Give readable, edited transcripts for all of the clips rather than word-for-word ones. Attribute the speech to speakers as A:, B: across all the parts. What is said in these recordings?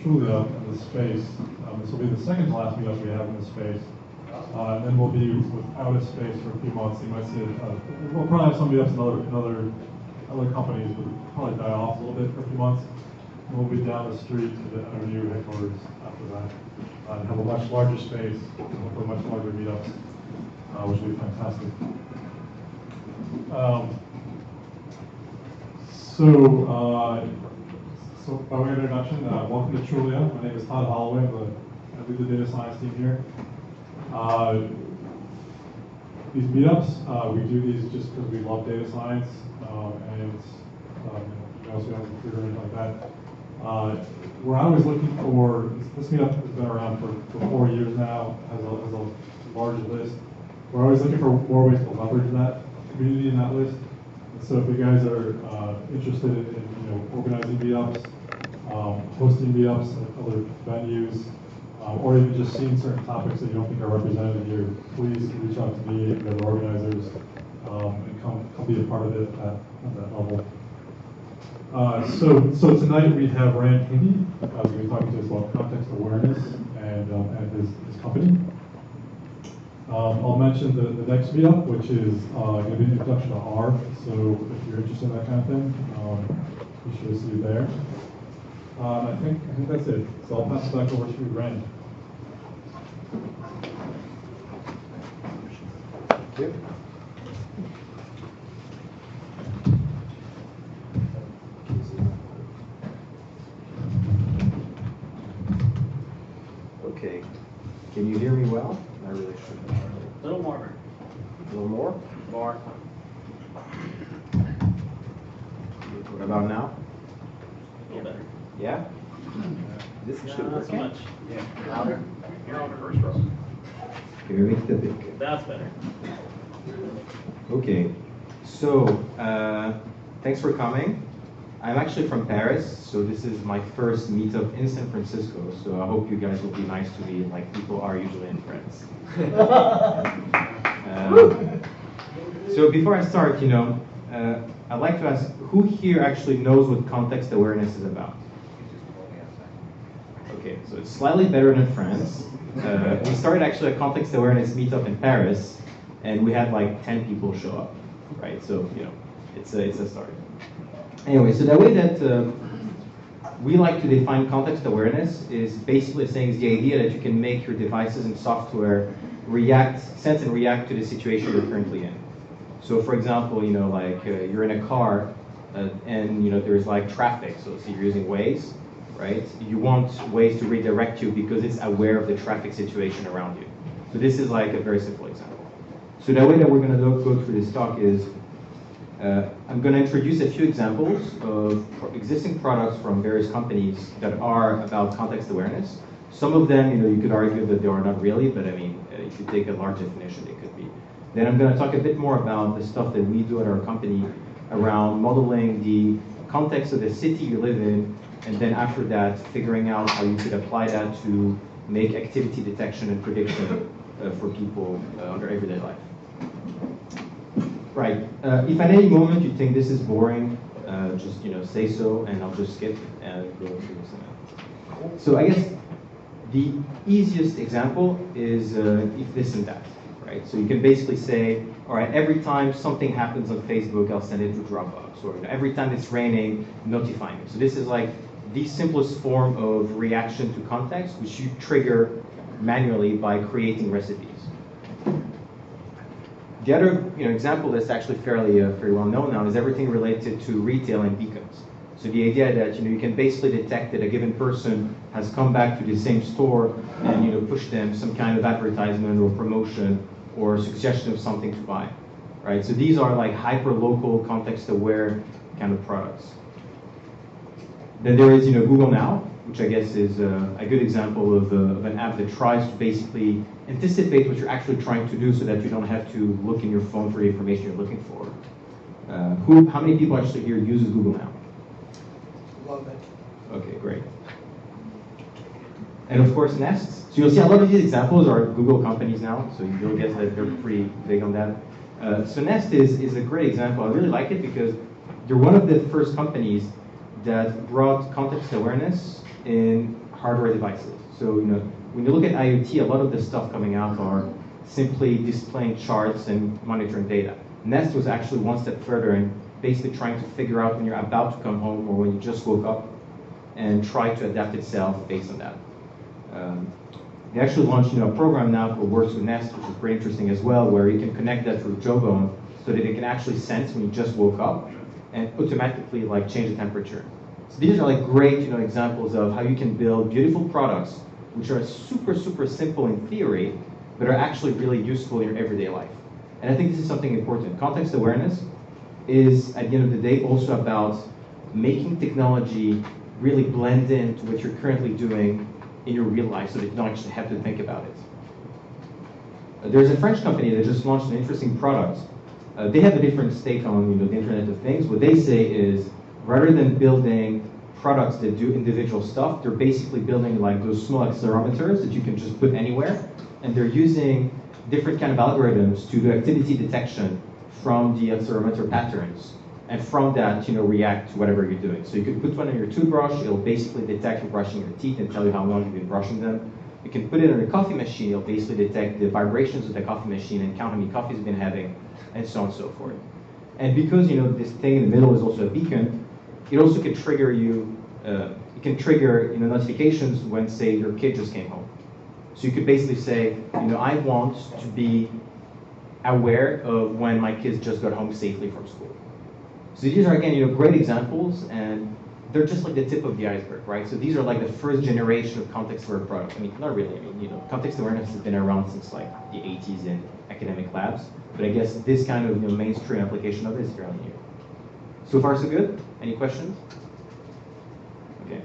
A: Trulia in this space. This will be the second to last meetup we have in this space. And then we'll be without a space for a few months. You might see we'll probably have some meetups in other companies, but we'll probably die off a little bit for a few months. And we'll be down the street to the NRU headquarters after that. And have a much larger space for much larger meetups, which will be fantastic. So by way of introduction, welcome to Trulia. My name is Todd Holloway. I lead the data science team here. These meetups, we do these just because we love data science, and we also have a computer and anything like that. We're always looking for, this meetup has been around for 4 years now, has a large list. We're always looking for more ways to leverage that community in that list. And so if you guys are interested in organizing meetups, hosting meetups at other venues, or even just seeing certain topics that you don't think are represented here, please reach out to me and the other organizers and come be a part of it at that level. So tonight we have Rand Hindi, who's going to be talking to us about context awareness and his company. I'll mention the next meetup, which is going to be an introduction to R. So if you're interested in that kind of thing, be sure to see you there. I think that's it. So I'll pass it back over to Rand.
B: Thank you. Okay. Can you hear me well? I really should.
C: A little more.
B: A little more?
C: More.
B: What about now?
C: A little better.
B: Yeah? This is
C: No, not so much. Yeah. Louder. You're on the first row.
B: Can we make the big?
C: That's better.
B: Okay. So, thanks for coming. I'm actually from Paris, so this is my first meetup in San Francisco, so I hope you guys will be nice to me like people are usually in France. So before I start, I'd like to ask, who here actually knows what context awareness is about? Okay, so it's slightly better than France. We started actually a context awareness meetup in Paris, and we had like 10 people show up, right? So, it's a start. Anyway, so the way that we like to define context awareness is basically saying it's the idea that you can make your devices and software sense and react to the situation you're currently in. So for example, you're in a car and there's like traffic, so you're using Waze, right? You want Waze to redirect you because it's aware of the traffic situation around you. So this is like a very simple example. So the way that we're going to go through this talk is I'm going to introduce a few examples of existing products from various companies that are about context awareness. Some of them, you could argue that they are not really, but I mean, if you take a large definition, they could be. Then I'm going to talk a bit more about the stuff that we do at our company around modeling the context of the city you live in, and then after that, figuring out how you could apply that to make activity detection and prediction for people on their everyday life. Right. If at any moment you think this is boring, just say so, and I'll just skip and go through something else. So I guess the easiest example is if this and that, right? So you can basically say, all right, every time something happens on Facebook, I'll send it to Dropbox, or every time it's raining, notify me. So this is like the simplest form of reaction to context, which you trigger manually by creating recipes. The other example that's actually fairly well known now is everything related to retail and beacons. So the idea that you can basically detect that a given person has come back to the same store and push them some kind of advertisement or promotion or suggestion of something to buy, right? So these are like hyper-local, context-aware kind of products. Then there is Google Now, which I guess is a good example of an app that tries to basically anticipate what you're actually trying to do so that you don't have to look in your phone for the information you're looking for. How many people actually here uses Google Now?
D: Love it.
B: Okay, great. And of course, Nest. So you'll see a lot of these examples are Google companies now, so you'll guess that they're pretty big on that. So Nest is a great example. I really like it because they're one of the first companies that brought context awareness in hardware devices. So when you look at IoT, a lot of the stuff coming out are simply displaying charts and monitoring data. Nest was actually one step further and basically trying to figure out when you're about to come home or when you just woke up and try to adapt itself based on that. They actually launched a program now that works with Nest, which is pretty interesting as well, where you can connect that through Jawbone so that it can actually sense when you just woke up and automatically change the temperature. So these are great examples of how you can build beautiful products which are super, super simple in theory, but are actually really useful in your everyday life. And I think this is something important. Context awareness is, at the end of the day, also about making technology really blend into what you're currently doing in your real life so that you don't actually have to think about it. There's a French company that just launched an interesting product. They have a different stake on the Internet of Things. What they say is, rather than building products that do individual stuff, they're basically building those small accelerometers that you can just put anywhere, and they're using different kind of algorithms to do activity detection from the accelerometer patterns, and from that, react to whatever you're doing. So you could put one on your toothbrush, it'll basically detect you brushing your teeth and tell you how long you've been brushing them. You can put it on a coffee machine, it'll basically detect the vibrations of the coffee machine and count how many coffees you've been having, and so on and so forth. And because this thing in the middle is also a beacon, it also can trigger notifications when, say, your kid just came home. So you could basically say, I want to be aware of when my kids just got home safely from school. So these are, again, great examples, and they're just the tip of the iceberg, right? So these are the first generation of context-aware products. I mean, not really. I mean, context awareness has been around since the 80s in academic labs, but I guess this kind of mainstream application of it is fairly new. So far, so good? Any questions? Okay.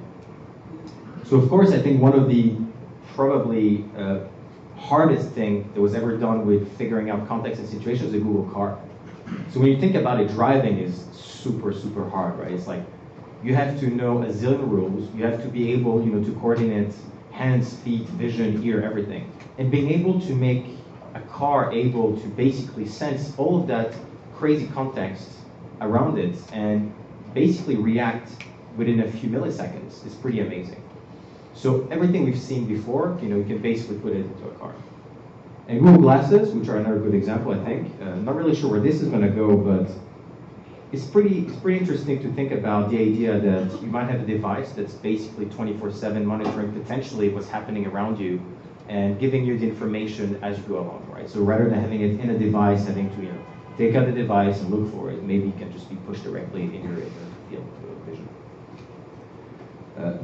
B: So of course, I think one of the probably hardest thing that was ever done with figuring out context and situations is a Google car. So when you think about it, driving is super, super hard, right? It's you have to know a zillion rules. You have to be able, to coordinate hands, feet, vision, ear, everything. And being able to make a car able to basically sense all of that crazy context around it and basically react within a few milliseconds is pretty amazing. So everything we've seen before, you can basically put it into a car. And Google Glasses, which are another good example, I think. Not really sure where this is going to go, but it's pretty interesting to think about the idea that you might have a device that's basically 24/7 monitoring potentially what's happening around you and giving you the information as you go along, right? So rather than having it in a device, having to take out the device and look for it, maybe it can just be pushed directly in your field of vision.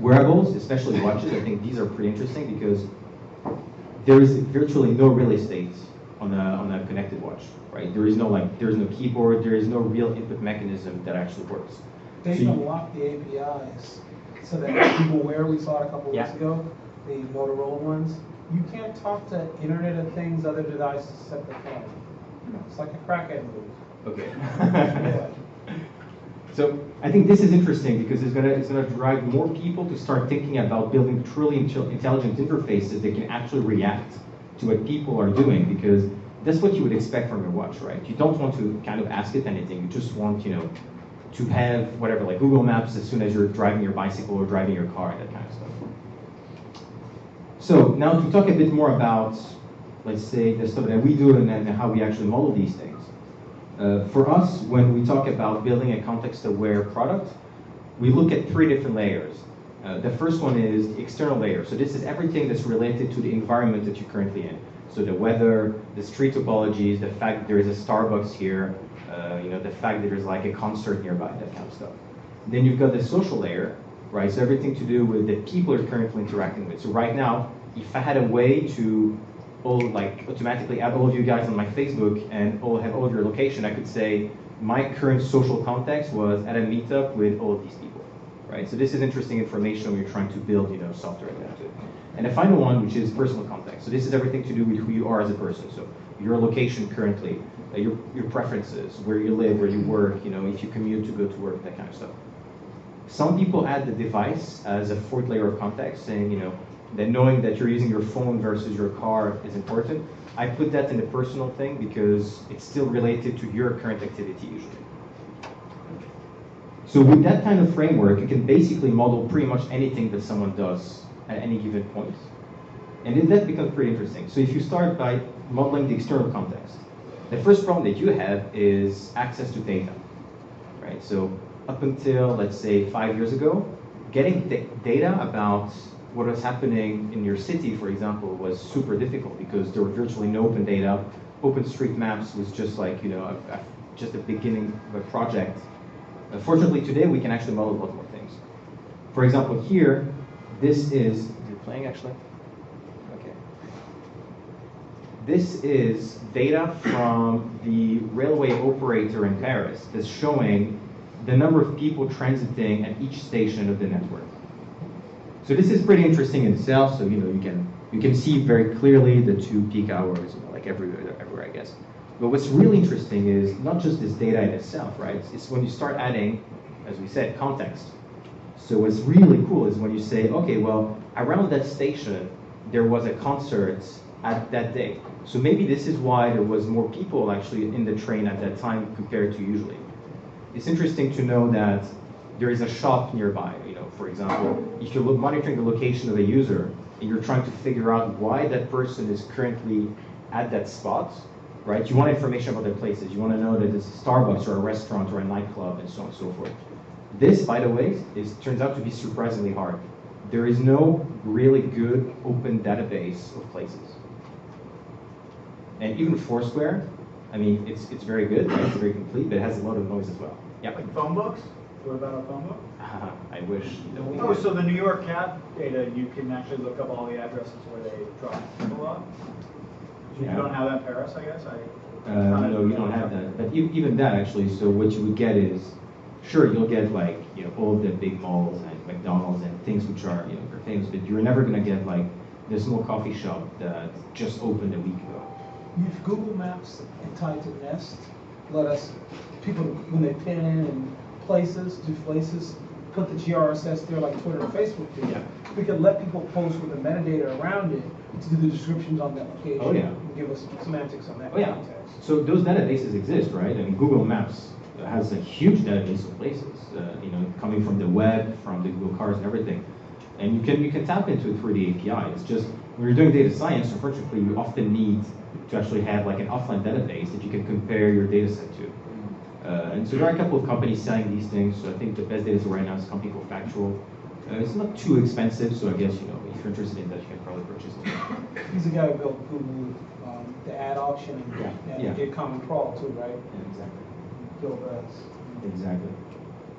B: Wearables, especially watches, I think these are pretty interesting because there is virtually no real estate on a connected watch, right? There is no keyboard, there is no real input mechanism that actually works.
D: They
B: So
D: unlock the APIs so that Google Wear, we saw it a couple weeks ago, the Motorola ones, you can't talk to Internet of Things other devices except the phone. It's like a crackhead move.
B: Okay.
D: Yeah.
B: So I think this is interesting because it's gonna drive more people to start thinking about building truly intelligent interfaces that can actually react to what people are doing, because that's what you would expect from your watch, right? You don't want to kind of ask it anything. You just want, to have whatever, like Google Maps as soon as you're driving your bicycle or driving your car, that kind of stuff. So now to talk a bit more about, let's say, the stuff that we do and then how we actually model these things. For us, when we talk about building a context-aware product, we look at 3 different layers. The first one is the external layer. So this is everything that's related to the environment that you're currently in. So the weather, the street topologies, the fact that there is a Starbucks here, the fact that there's like a concert nearby, that kind of stuff. Then you've got the social layer, right? So everything to do with the people you're currently interacting with. So right now, if I had a way to automatically add all of you guys on my Facebook and have all of your location, I could say my current social context was at a meetup with all of these people, right? So this is interesting information when you're trying to build, software like that. And the final one, which is personal context. So this is everything to do with who you are as a person. So your location currently, your preferences, where you live, where you work, if you commute to go to work, that kind of stuff. Some people add the device as a 4th layer of context, saying, that knowing that you're using your phone versus your car is important. I put that in the personal thing because it's still related to your current activity usually. So with that kind of framework, you can basically model pretty much anything that someone does at any given point. And then that becomes pretty interesting. So if you start by modeling the external context, the first problem that you have is access to data, right? So up until, let's say, 5 years ago, getting data about what was happening in your city, for example, was super difficult because there were virtually no open data. OpenStreetMaps was just like, just the beginning of a project. Fortunately, today we can actually model a lot more things. For example, here, this is it playing actually? Okay. This is data from the railway operator in Paris that's showing the number of people transiting at each station of the network. So this is pretty interesting in itself. So you can see very clearly the 2 peak hours, like everywhere, I guess. But what's really interesting is not just this data in itself, right? It's when you start adding, as we said, context. So what's really cool is when you say, okay, well, around that station, there was a concert at that day. So maybe this is why there was more people actually in the train at that time compared to usually. It's interesting to know that there is a shop nearby. For example, if you're monitoring the location of a user and you're trying to figure out why that person is currently at that spot, right? You want information about their places. You want to know that it's a Starbucks or a restaurant or a nightclub and so on and so forth. This, by the way, turns out to be surprisingly hard. There is no really good open database of places. And even Foursquare, I mean, it's very good, right? It's very complete, but it has a lot of noise as well. Yeah.
E: Like phone books? What about a phone book?
B: I wish.
E: Oh, so the New York cat data, you can actually look up all the addresses where they drop people off? You don't have that in Paris, I guess?
B: No, you don't have that. But even that, actually, so what you would get is, sure, you'll get like, all of the big malls and McDonald's and things which are, are famous, but you're never going to get like the small coffee shop that just opened a week ago.
D: Use Google Maps and tied to Nest. Let us, people, when they pin in places, put the GRSS there like Twitter and Facebook do.
B: Yeah.
D: We could let people post with the metadata around it to do the descriptions on the application.
B: Oh, yeah.
D: And give us semantics on that
B: Oh, yeah.
D: context.
B: So those databases exist, right? I mean, Google Maps has a huge database of places, coming from the web, from the Google cars and everything. And you can tap into it through the API. It's just, when you're doing data science, unfortunately, you often need to actually have like an offline database that you can compare your data set to. And so there are a couple of companies selling these things. So I think the best data set right now is a company called Factual. It's not too expensive, so I guess, if you're interested in that, you can probably purchase it.
D: He's the guy who built Google, the ad auction, and did Common Crawl too, right?
B: Yeah, exactly.
D: Build us.
B: Exactly.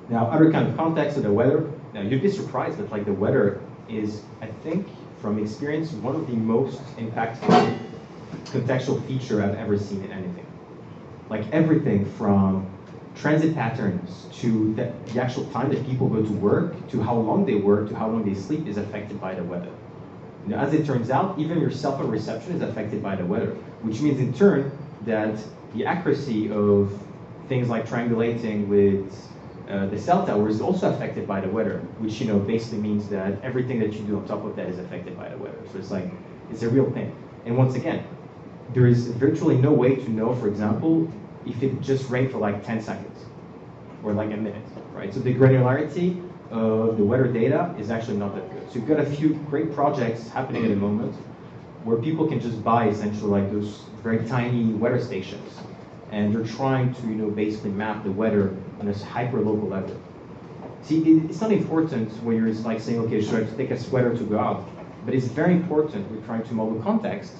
B: Now, other kind of context of the weather. Now, you'd be surprised that like the weather is, I think, from experience, one of the most impactful contextual feature I've ever seen in anything. Like everything from transit patterns to the actual time that people go to work, to how long they work, to how long they sleep is affected by the weather. As it turns out, even your cell phone reception is affected by the weather, which means in turn that the accuracy of things like triangulating with the cell tower is also affected by the weather, which basically means that everything that you do on top of that is affected by the weather. So it's a real thing. And once again, there is virtually no way to know, for example, if it just rained for like 10 seconds or like a minute, right? So the granularity of the weather data is actually not that good. So you've got a few great projects happening at the moment where people can just buy essentially like those very tiny weather stations, and they're trying to basically map the weather on this hyper-local level. See, it's not important when you're like saying, okay, should I take a sweater to go out? But it's very important when you're trying to model context,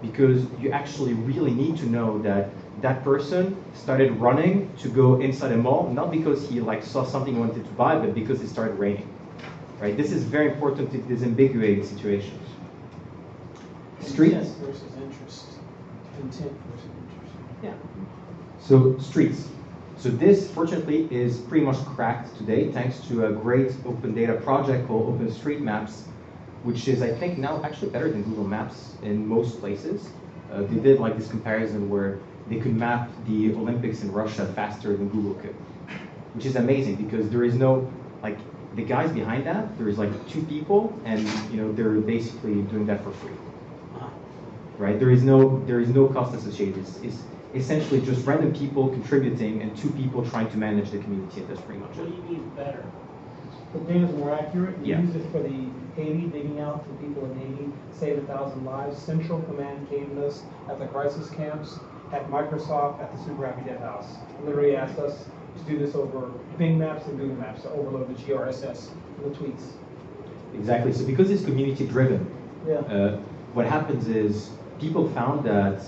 B: because you actually really need to know that that person started running to go inside a mall, not because he like saw something he wanted to buy, but because it started raining. Right? This is very important to disambiguate situations. Streets
D: versus interest. Intent versus interest.
B: Yeah. So streets. So this, fortunately, is pretty much cracked today thanks to a great open data project called OpenStreetMaps, which is, I think, now actually better than Google Maps in most places. They did like this comparison where they could map the Olympics in Russia faster than Google could, which is amazing because there is no, like, the guys behind that, there is like 2 people, and they're basically doing that for free. Right? There is no cost associated. It's essentially just random people contributing and 2 people trying to manage the community, and that's pretty much it.
C: What do you mean better?
D: The data's more accurate. We use it for the Haiti, digging out for people in Haiti, saved 1,000 lives. Central Command came to us at the crisis camps, at Microsoft, at the Super Happy Dev House. And literally asked us to do this over Bing Maps and Google Maps, to overload the GRSS and the tweets.
B: Exactly. So because it's community driven,
D: Yeah.
B: what happens is people found that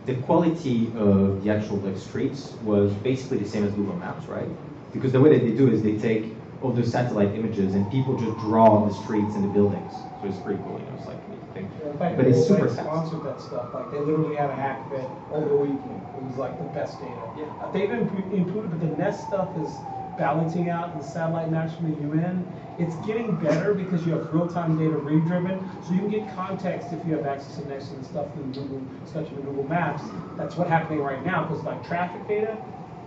B: the quality of the actual like streets was basically the same as Google Maps, right? Because the way that they do is they take all those satellite images and people just draw the streets and the buildings. So it's pretty cool, you know, it's like a neat thing.
D: Yeah, in fact,
B: But it's super
D: they
B: fast.
D: sponsored that stuff. Like they literally had a hack event over the weekend. It was like the best data.
B: Yeah.
D: They've improved, but the Nest stuff is balancing out the satellite maps from the UN. It's getting better because you have real-time data read-driven, so you can get context if you have access to Nest and stuff in Google, especially in Google Maps. That's what's happening right now because like traffic data,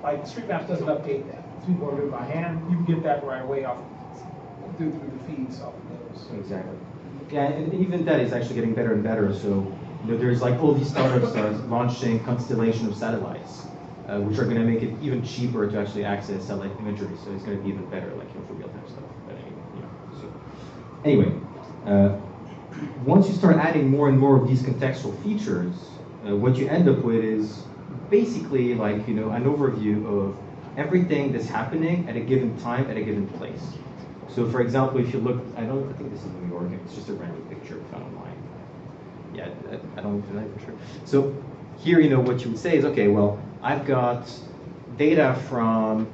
D: like Street Maps doesn't update that. People are doing it by hand. You can get that right away off through the feeds off of those.
B: Exactly. Yeah, and even that is actually getting better and better. So, you know, there's like all these startups launching constellation of satellites, which are going to make it even cheaper to actually access satellite imagery. So it's going to be even better, like, you know, for real-time stuff. But anyway, once you start adding more and more of these contextual features, what you end up with is basically like, you know, an overview of everything that's happening at a given time at a given place. So for example, if you look, I think this is New York, it's just a random picture found online. Yeah, I don't know for sure. So here, you know, what you would say is, okay, well, I've got data from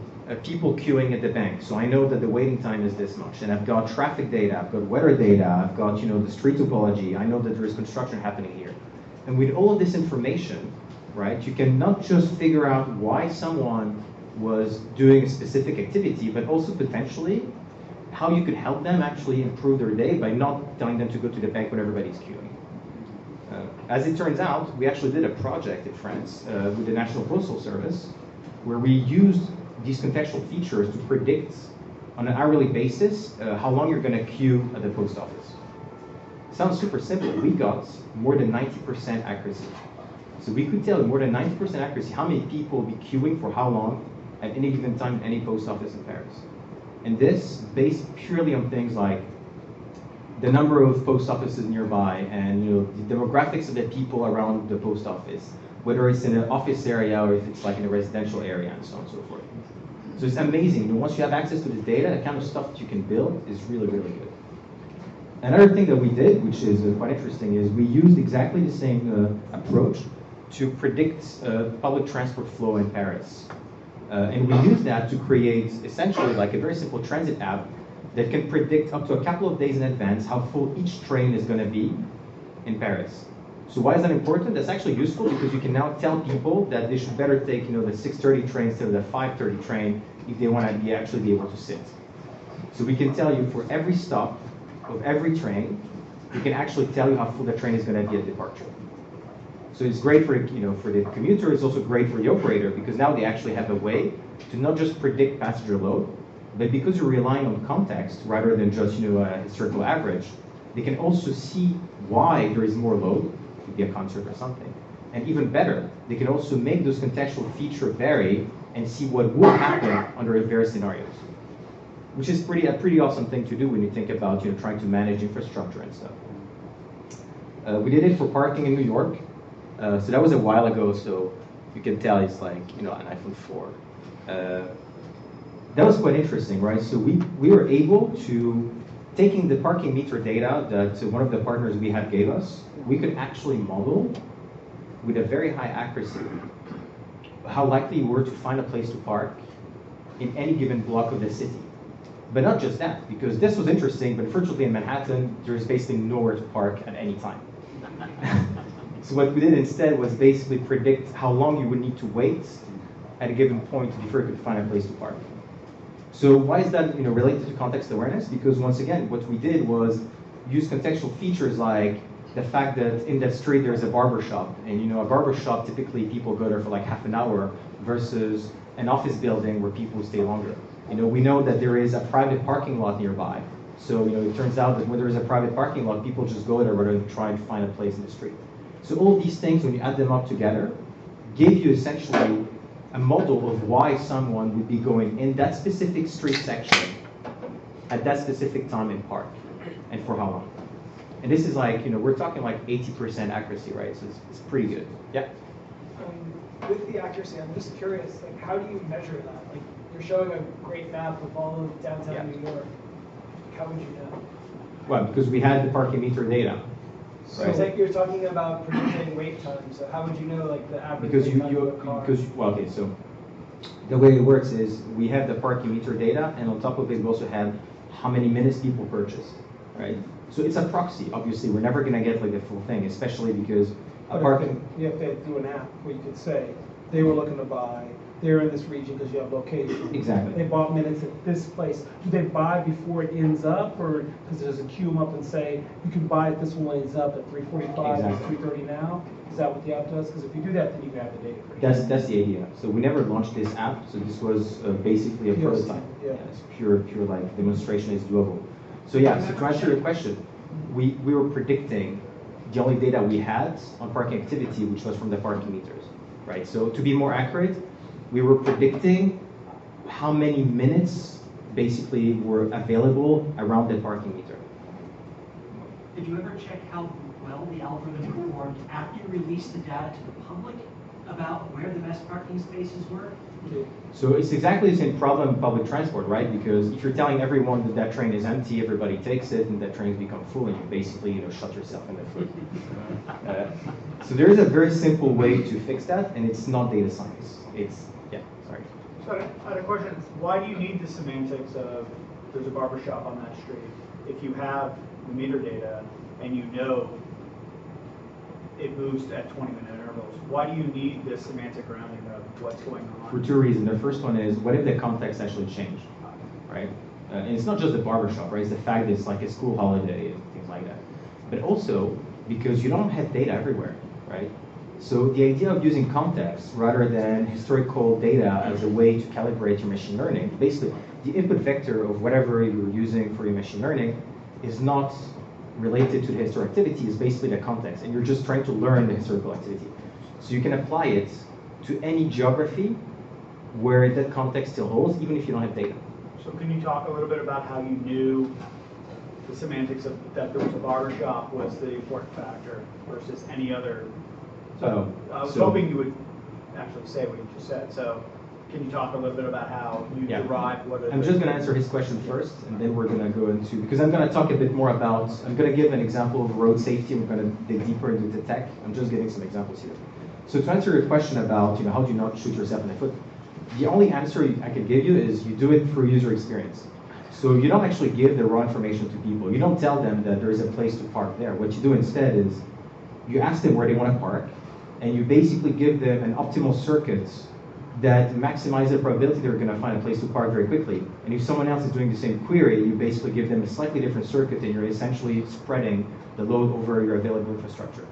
B: people queuing at the bank. So I know that the waiting time is this much. And I've got traffic data, I've got weather data, I've got, you know, the street topology. I know that there is construction happening here. And with all of this information, right, you can not just figure out why someone was doing a specific activity, but also potentially how you could help them actually improve their day by not telling them to go to the bank when everybody's queuing. As it turns out, we actually did a project in France with the National Postal Service where we used these contextual features to predict on an hourly basis how long you're going to queue at the post office. Sounds super simple. We got more than 90% accuracy. So we could tell more than 90% accuracy how many people will be queuing for how long at any given time in any post office in Paris. And this based purely on things like the number of post offices nearby and, you know, the demographics of the people around the post office, whether it's in an office area or if it's like in a residential area and so on and so forth. So it's amazing. You know, once you have access to this data, the kind of stuff that you can build is really, really good. Another thing that we did, which is quite interesting, is we used exactly the same approach to predict public transport flow in Paris. And we used that to create essentially like a very simple transit app that can predict up to a couple of days in advance how full each train is going to be in Paris. So why is that important? That's actually useful because you can now tell people that they should better take, you know, the 6:30 train instead of the 5:30 train if they want to actually be able to sit. So we can tell you for every stop of every train, we can actually tell you how full the train is going to be at departure. So it's great for, you know, for the commuter. It's also great for the operator because now they actually have a way to not just predict passenger load, but because you're relying on context rather than just, you know, a historical average, they can also see why there is more load. It could be a concert or something. And even better, they can also make those contextual features vary and see what would happen under various scenarios, which is a pretty awesome thing to do when you think about, you know, trying to manage infrastructure and stuff. We did it for parking in New York. So that was a while ago, so you can tell it's like, you know, an iPhone 4. That was quite interesting, right? So we were able to, taking the parking meter data that one of the partners we had gave us, we could actually model with a very high accuracy how likely you were to find a place to park in any given block of the city. But not just that, because this was interesting, but fortunately in Manhattan, there's basically nowhere to park at any time. So what we did instead was basically predict how long you would need to wait at a given point before you could find a place to park. So why is that, you know, related to context awareness? Because once again, what we did was use contextual features like the fact that in that street there's a barber shop, and, you know, a barber shop typically people go there for like half an hour versus an office building where people stay longer. You know, we know that there is a private parking lot nearby. So, you know, it turns out that when there is a private parking lot, people just go there rather than try to find a place in the street. So all of these things, when you add them up together, give you essentially a model of why someone would be going in that specific street section at that specific time in park. and for how long. And this is like, we're talking like 80% accuracy, right? So it's pretty good. Yeah.
F: With the accuracy, I'm just curious, like, how do you measure that? Like, you're showing a great map of all of downtown New York. How would you know?
B: Well, because we had the parking meter data.
F: So it's like you're talking about predicting wait time. So how would you know, like, the average
B: Because
F: wait time of a car?
B: okay, so the way it works is we have the parking meter data, and on top of it, we also have how many minutes people purchase, right? So it's a proxy. Obviously, we're never going to get like the full thing, especially because a parking.
D: You have to do an app where you could say, they were looking to buy, they're in this region because you have location.
B: Exactly.
D: They bought minutes at this place. Do they buy before it ends up, or because there's a queue them up and say, you can buy it, this one ends up at 3:45,
B: Exactly.
D: it's 3:30 now? Is that what the app does? Because if you do that, then you can have the data. for you.
B: That's the idea. So we never launched this app. So this was basically a
D: POC,
B: prototype.
D: yeah.
B: It's pure like demonstration is doable. So yeah. So to answer your question, we were predicting the only data we had on parking activity, which was from the parking meters, right? So to be more accurate, we were predicting how many minutes basically were available around the parking meter.
G: Did you ever check how well the algorithm performed after you released the data to the public about where the best parking spaces were?
B: So it's exactly the same problem in public transport, right? Because if you're telling everyone that that train is empty, everybody takes it, and that train's become full, and you basically shut yourself in the foot. So there is a very simple way to fix that, and it's not data science. Sorry.
E: So I had a question. Why do you need the semantics of there's a barber shop on that street if you have the meter data and you know it moves at 20-minute intervals? Why do you need this semantic grounding of what's going on?
B: For two reasons. The first one is, what if the context actually changed, right? And it's not just the barbershop, right? It's the fact that it's like a school holiday and things like that. But also, because you don't have data everywhere, right? So the idea of using context rather than historical data as a way to calibrate your machine learning, basically the input vector of whatever you're using for your machine learning is not related to the historical activity, is basically the context, and you're just trying to learn the historical activity. So you can apply it to any geography where that context still holds, even if you don't have data.
E: So can you talk a little bit about how you knew the semantics of that there was a barber shop was the important factor versus any other? So I was hoping you would actually say what you just said. So can you talk a little bit about how you derived what?
B: I'm just going to answer his question first, and then we're going to go into, because I'm going to talk a bit more about, I'm going to give an example of road safety, and we're going to dig deeper into the tech. I'm just giving some examples here. So to answer your question about, how do you not shoot yourself in the foot? The only answer I could give you is you do it through user experience. So you don't actually give the raw information to people. You don't tell them that there is a place to park there. What you do instead is you ask them where they want to park, and you basically give them an optimal circuit that maximizes the probability they're going to find a place to park very quickly. And if someone else is doing the same query, you basically give them a slightly different circuit, and you're essentially spreading the load over your available infrastructure.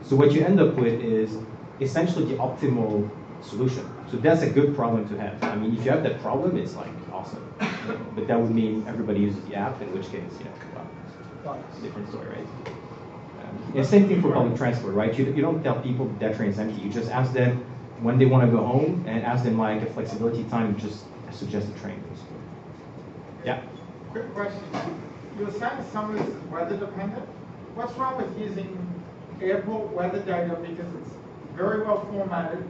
B: So what you end up with is essentially the optimal solution. So that's a good problem to have. I mean, if you have that problem, it's like awesome. But that would mean everybody uses the app, in which case, well, it's a different story, right? And same thing for public transport, right? You don't tell people that train's empty. You just ask them when they want to go home, and ask them like a flexibility time, just suggest a train. Yeah?
H: Quick question. You were saying some is weather dependent. What's wrong with using airport weather data, because it's very well formatted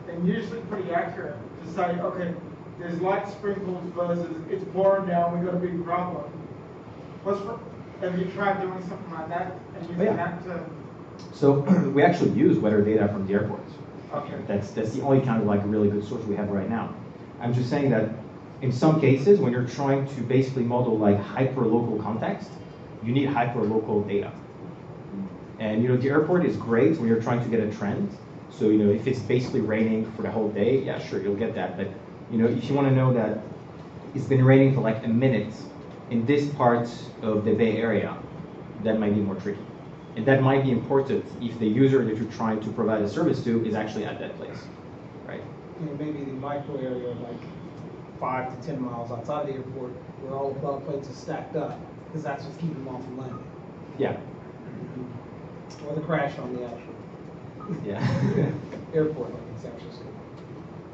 H: and usually pretty accurate, to say, okay, there's light sprinkles versus it's pouring down, we got a big problem. Have you tried doing something like that and using that to?
B: So we actually use weather data from the airports.
H: Okay.
B: That's the only kind of like really good source we have right now. I'm just saying that in some cases, when you're trying to basically model like hyper-local context, you need hyper-local data. And the airport is great when you're trying to get a trend. So if it's basically raining for the whole day, yeah, sure, you'll get that. But if you want to know that it's been raining for like a minute in this part of the Bay Area, that might be more tricky. And that might be important if the user that you're trying to provide a service to is actually at that place, right?
D: Maybe the micro area, like 5 to 10 miles outside the airport, where all the bug plates are stacked up, because that's what's keeping them off the landing.
B: Yeah.
D: Or the crash on the actual airport, like in San Francisco.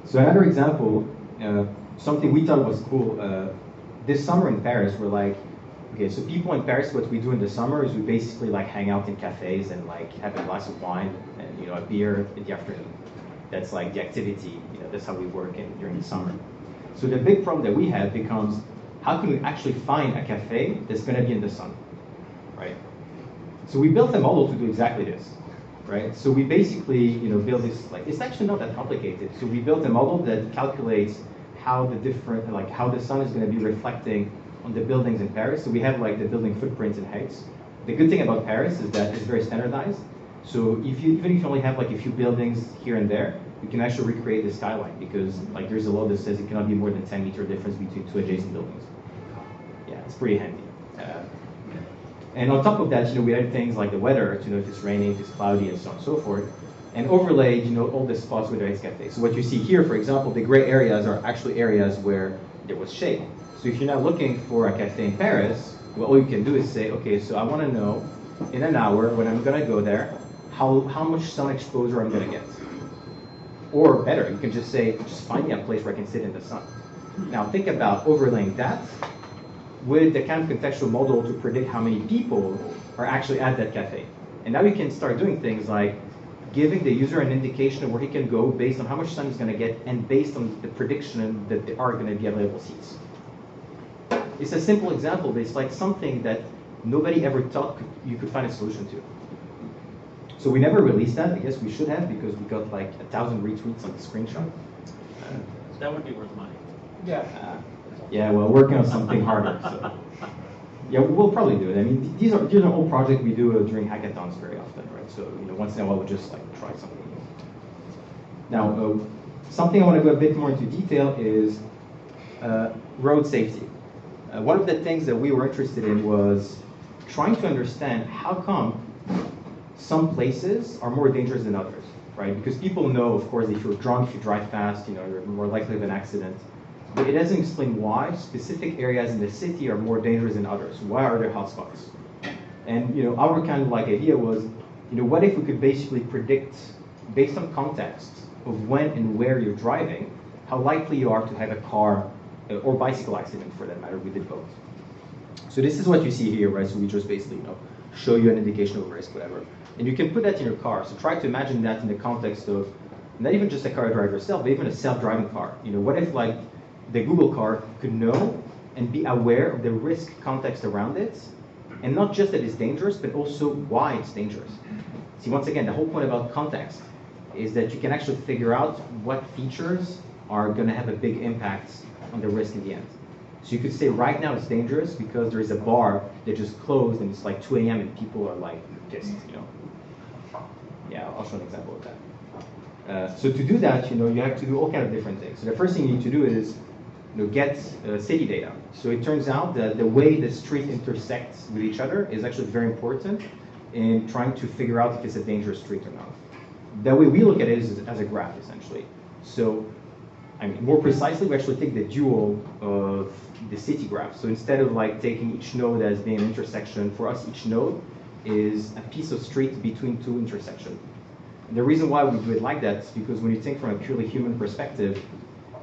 B: So another example, something we thought was cool. This summer in Paris, we're like Okay, so people in Paris, what we do in the summer is we basically like hang out in cafes and like have a glass of wine and a beer in the afternoon. That's like the activity. That's how we work during the summer. So the big problem that we have becomes how can we actually find a cafe that's going to be in the sun, right? So we built a model to do exactly this, right? So we basically build this it's actually not that complicated. So we built a model that calculates how how the sun is going to be reflecting on the buildings in Paris. So we have like the building footprints and heights. The good thing about Paris is that it's very standardized. So even if you only have like a few buildings here and there, you can actually recreate the skyline because like there's a law that says it cannot be more than 10-meter difference between two adjacent buildings. Yeah, it's pretty handy. And on top of that, we add things like the weather to know if it's raining, if it's cloudy, and so on and so forth. And overlaid, all the spots where there is cafe. So what you see here, for example, the gray areas are actually areas where there was shade. So if you're now looking for a cafe in Paris, well, all you can do is say, okay, so I want to know in an hour when I'm going to go there, how much sun exposure I'm going to get. Or better, you can just say, just find me a place where I can sit in the sun. Now think about overlaying that with the kind of contextual model to predict how many people are actually at that cafe. And now you can start doing things like giving the user an indication of where he can go based on how much sun he's going to get and based on the prediction that there are going to be available seats. It's a simple example, but it's like something that nobody ever thought you could find a solution to. So we never released that. I guess we should have because we got like 1,000 retweets on the screenshot.
C: That would be worth money.
D: Yeah.
B: Yeah, well, working on something harder. So. Yeah, we'll probably do it. I mean, these are all projects we do during hackathons very often, right? So once in a while we'll just like try something new. Now, something I want to go a bit more into detail is road safety. One of the things that we were interested in was trying to understand how come some places are more dangerous than others, right? Because people know, of course, if you're drunk, if you drive fast, you're more likely to have an accident. But it doesn't explain why specific areas in the city are more dangerous than others. Why are there hotspots? And our kind of like idea was, what if we could basically predict, based on context of when and where you're driving, how likely you are to have a car or bicycle accident for that matter. We did both. So this is what you see here, right? So we just basically show you an indication of risk, whatever. And you can put that in your car. So try to imagine that in the context of not even just a car you drive yourself, but even a self-driving car. What if like the Google car could know and be aware of the risk context around it, and not just that it's dangerous, but also why it's dangerous. See, once again, the whole point about context is that you can actually figure out what features are going to have a big impact on the risk in the end. So you could say right now it's dangerous because there is a bar that just closed and it's like 2 a.m. and people are like pissed, Yeah, I'll show an example of that. So to do that, you have to do all kinds of different things. So the first thing you need to do is get city data. So it turns out that the way the street intersects with each other is actually very important in trying to figure out if it's a dangerous street or not. The way we look at it is as a graph, essentially. So, more precisely, we actually take the dual of the city graph. So instead of like taking each node as being an intersection, for us each node is a piece of street between two intersections. And the reason why we do it like that is because when you think from a purely human perspective,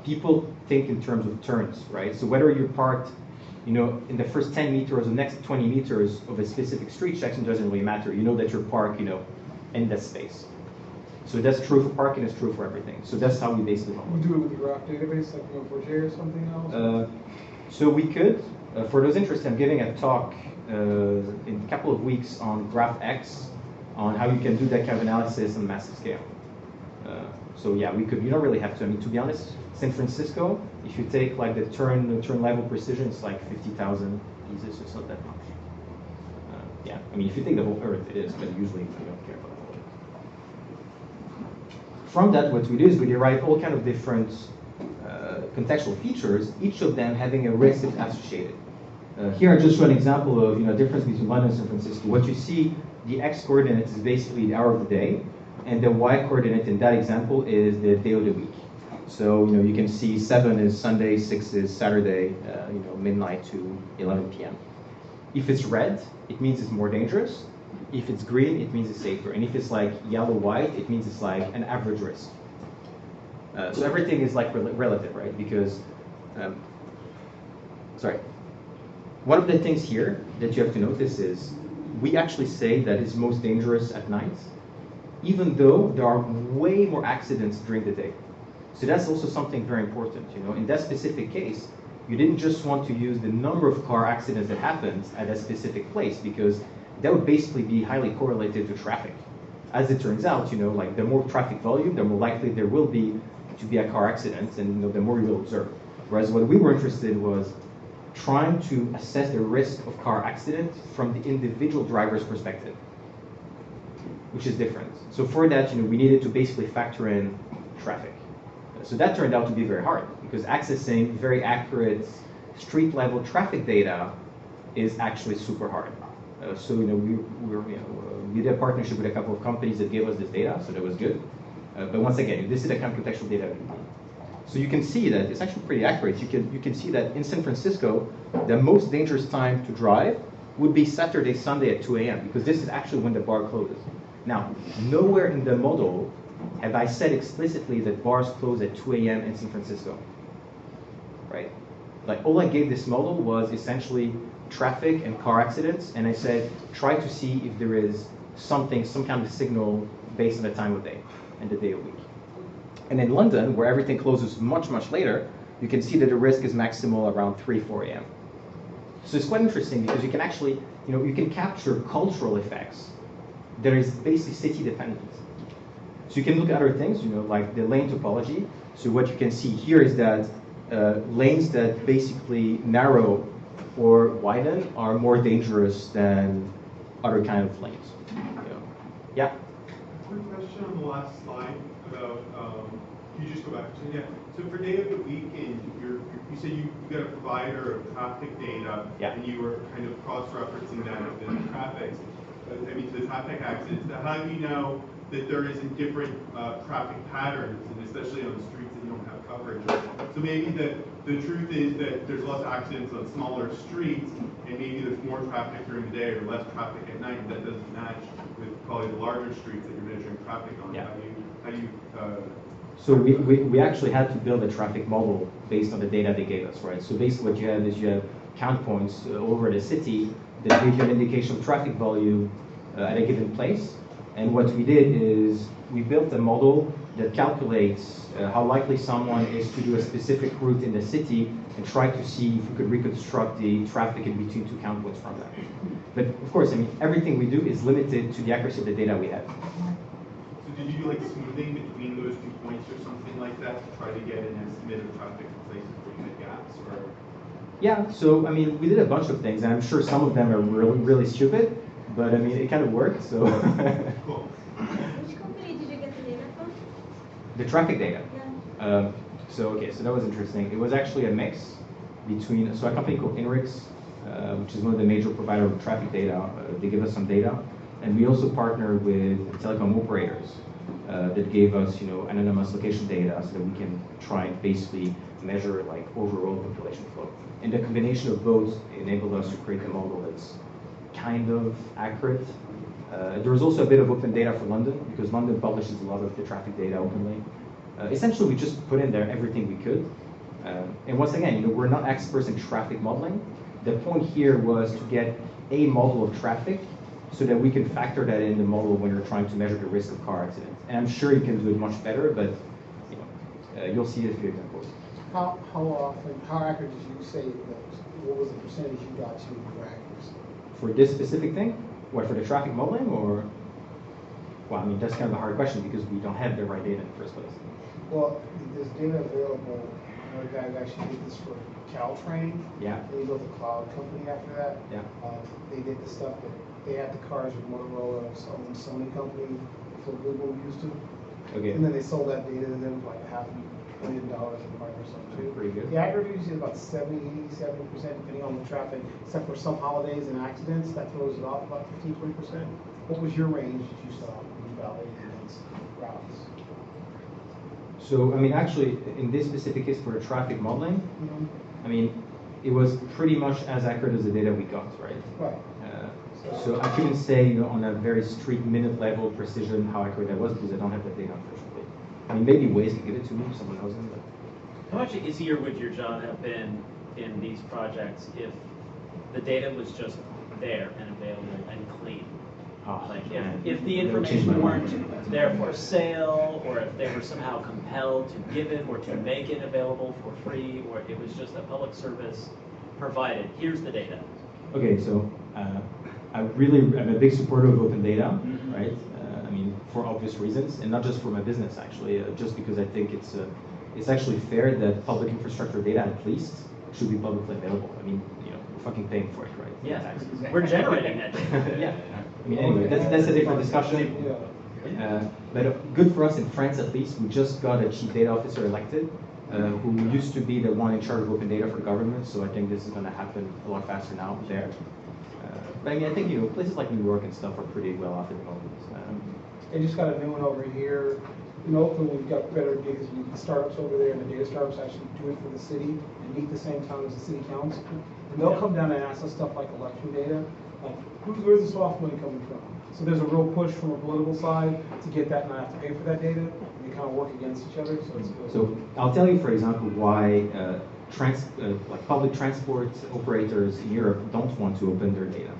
B: people think in terms of turns, right? So whether you're parked, in the first 10 meters or the next 20 meters of a specific street section doesn't really matter. You know that you're parked, in that space. So that's true for parking, it's true for everything. So that's how we basically
D: You do it with the graph database, like Neo4j or something else?
B: So we could, for those interested, I'm giving a talk in a couple of weeks on GraphX, on how you can do that kind of analysis on massive scale. So yeah, we could. You don't really have to. To be honest, San Francisco, if you take like the turn level precision, it's like 50,000 pieces. So it's not that much. Yeah, if you take the whole Earth, it is, but usually we don't care about the whole Earth. From that, what we do is we derive all kind of different contextual features, each of them having a risk that's associated. Here I just show an example of difference between London and San Francisco. What you see, the x coordinate is basically the hour of the day, and the y coordinate in that example is the day of the week. So you can see 7 is Sunday, 6 is Saturday, midnight to 11 p.m. If it's red, it means it's more dangerous. If it's green, it means it's safer. And if it's like yellow-white, it means it's like an average risk. So everything is like relative, right? Because, sorry. one of the things here that you have to notice is we actually say that it's most dangerous at night, even though there are way more accidents during the day. So that's also something very important. In that specific case, you didn't just want to use the number of car accidents that happens at a specific place, because that would basically be highly correlated to traffic. As it turns out, like the more traffic volume, the more likely there will be to be a car accident, and the more you will observe. Whereas what we were interested in was trying to assess the risk of car accident from the individual driver's perspective, which is different. So for that, we needed to basically factor in traffic. So that turned out to be very hard, because accessing very accurate street level traffic data is actually super hard. So we did a partnership with a couple of companies that gave us this data, so that was good. But once again, this is a kind of contextual data. So you can see that it's actually pretty accurate. You can see that in San Francisco, the most dangerous time to drive would be Saturday, Sunday at 2 a.m. because this is actually when the bar closes. Now, nowhere in the model have I said explicitly that bars close at 2 a.m. in San Francisco, right? Like all I gave this model was essentially traffic and car accidents, and I said try to see if there is some kind of signal based on the time of day and the day of week. And in London, where everything closes much, much later, you can see that the risk is maximal around 3, 4 a.m. So it's quite interesting because you can actually, you can capture cultural effects that is basically city dependent. So you can look at other things, like the lane topology. So what you can see here is that lanes that basically narrow or widen are more dangerous than other kind of lanes. Yeah?
I: Quick question on the last slide about, can you just go back to, yeah. So for day of the week, and you said you got a provider of traffic data,
B: yeah.
I: And you were kind of cross-referencing that to the traffic, to the traffic accidents. Now, how do you know that there isn't different traffic patterns, and especially on the streets that you don't have coverage? So maybe the truth is that there's less accidents on smaller streets, and maybe there's more traffic during the day or less traffic at night. That doesn't match with probably the larger streets that you're measuring traffic on.
B: Yeah.
I: How do you
B: so we actually had to build a traffic model based on the data they gave us, right? So basically what you have is you have count points all over the city that give you an indication of traffic volume at a given place. And what we did is we built a model that calculates how likely someone is to do a specific route in the city and try to see if we could reconstruct the traffic in between two count points from that. But of course, everything we do is limited to the accuracy of the data we have.
I: So did you do like smoothing between those 2 points or something like that to try to get an estimate of traffic in places where you had gaps? Or?
B: Yeah, so we did a bunch of things, and I'm sure some of them are really, really stupid, but it kind of worked, so.
I: Cool.
J: Which company did you get the data from?
B: The traffic data.
J: Yeah.
B: So that was interesting. It was actually a mix between, a company called Inrix, which is one of the major providers of traffic data. They give us some data, and we also partnered with telecom operators that gave us, anonymous location data so that we can try and basically measure like overall population flow. And the combination of both enabled us to create a model that's kind of accurate. There was also a bit of open data for London, because London publishes a lot of the traffic data openly. Essentially, we just put in there everything we could. And once again, we're not experts in traffic modeling. The point here was to get a model of traffic so that we can factor that in the model when you're trying to measure the risk of car accidents. And I'm sure you can do it much better, but you'll see a few examples.
D: How accurate did you say it was? What was the percentage you got to for accuracy?
B: For this specific thing? What, for the traffic modeling, or? Well, that's kind of a hard question because we don't have the right data in the first place.
D: Well, there's data available. I know a guy who actually did this for Caltrain.
B: Yeah.
D: They built a cloud company after that.
B: Yeah.
D: They did the stuff that they had the cars with Motorola, some Sony company, so Google used to.
B: Okay.
D: And then they sold that data to them for like $500 million in Microsoft too.
B: Pretty good.
D: The accuracy is about 70%, depending on the traffic, except for some holidays and accidents, that throws it off about 15-20%. What was your range that you saw when you validated these routes?
B: So, actually, in this specific case for the traffic modeling, it was pretty much as accurate as the data we got, right?
D: Right.
B: So I couldn't say, on a very strict minute level precision how accurate that was because I don't have that data, unfortunately. Maybe Waze could give it to me, someone else in.
C: How much easier would your job have been in these projects if the data was just there and available and clean.
B: Oh,
C: Like
B: man.
C: if the
B: That would change my
C: information
B: mind.
C: weren't there for sale, or if they were somehow compelled to give it or to make it available for free, or it was just a public service provided, here's the data.
B: Okay, so I'm a big supporter of open data, right? I mean, for obvious reasons, and not just for my business actually, just because I think it's actually fair that public infrastructure data at least should be publicly available. I mean, we're fucking paying for it, right?
C: Yeah, we're generating that data.
B: Yeah. I mean, anyway, that's a different discussion. But good for us in France at least. We just got a chief data officer elected, who used to be the one in charge of open data for the government. So I think this is going to happen a lot faster now there. But I mean, I think places like New York and stuff are pretty well off at the moment.
D: They just got a new one over here. In Oakland, we've got better gigs. The startups over there, and the data startups actually do it for the city and meet the same time as the city council. And they'll come down and ask us stuff like election data, like where's the soft money coming from? So there's a real push from a political side to get that, and I have to pay for that data. And they kind of work against each other, so it's good.
B: So I'll tell you, for example, why like public transport operators in Europe don't want to open their data.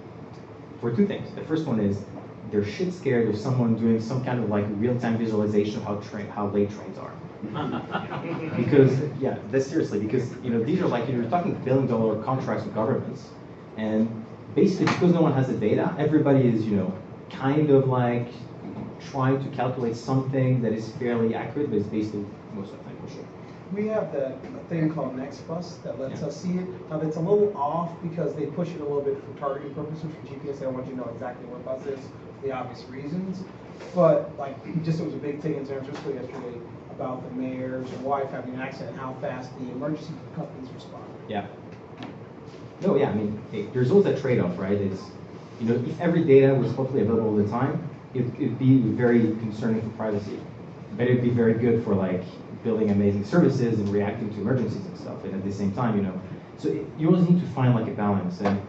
B: For two things. The first one is they're shit scared of someone doing some kind of like real-time visualization of how late trains are. Because that's seriously, because these are like you're talking billion-dollar contracts with governments, and basically because no one has the data, everybody is kind of like trying to calculate something that is fairly accurate, but it's basically most of the time bullshit.
D: We have a thing called NextBus that lets us see it. Now that's a little off because they push it a little bit for targeting purposes for GPS. They don't want you to know exactly what bus is for the obvious reasons. But like, it was a big thing in San Francisco yesterday about the mayor's wife having an accident and how fast the emergency companies respond.
B: Yeah. No, yeah. I mean, there's always a trade-off, right? It's if every data was publicly available all the time, it'd be very concerning for privacy. But it'd be very good for like building amazing services and reacting to emergencies and stuff. And at the same time, so you always need to find like a balance. And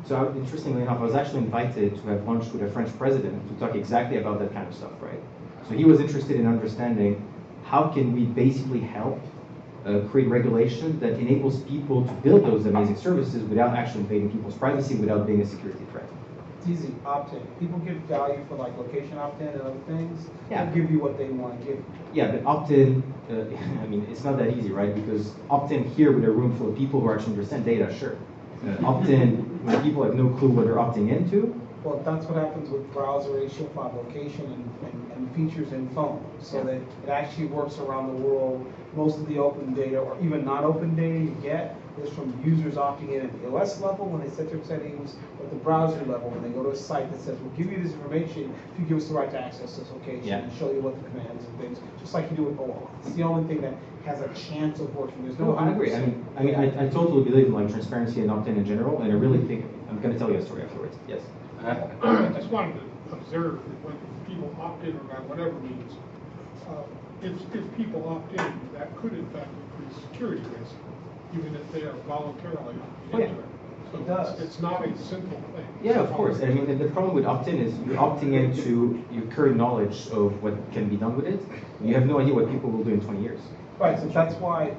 B: so interestingly enough, I was actually invited to have lunch with a French president to talk exactly about that kind of stuff, right? So he was interested in understanding how can we basically help create regulation that enables people to build those amazing services without actually invading people's privacy, without being a security threat.
D: It's easy, opt-in. People give value for like location opt-in and other things.
B: Yeah.
D: They'll give you what they want to give you.
B: Yeah, but opt-in, I mean, it's not that easy, right? Because opt-in here with a room full of people who actually understand data, sure. Opt-in when people have no clue what they're opting into.
D: Well, that's what happens with browser HTML5 location and features in phone. So that it actually works around the world. Most of the open data, or even not open data you get, is from users opting in at the OS level when they set their settings, or at the browser level when they go to a site that says, we'll give you this information if you give us the right to access this location and show you what the commands and things, just like you do with OAuth. It's the only thing that has a chance of working. There's no.
B: I agree. I totally believe in like transparency and opt-in in general, and I really think I'm going to tell you a story afterwards. Yes.
K: I just wanted to observe that when people opt in, or by whatever means, if people opt in, that could in fact increase security risk, even if they are voluntarily opting into it. So
D: It does.
K: It's not a simple thing.
B: Yeah, of course. I mean, the problem with opt-in is you're opting into your current knowledge of what can be done with it. You have no idea what people will do in 20 years.
D: Right, so that's why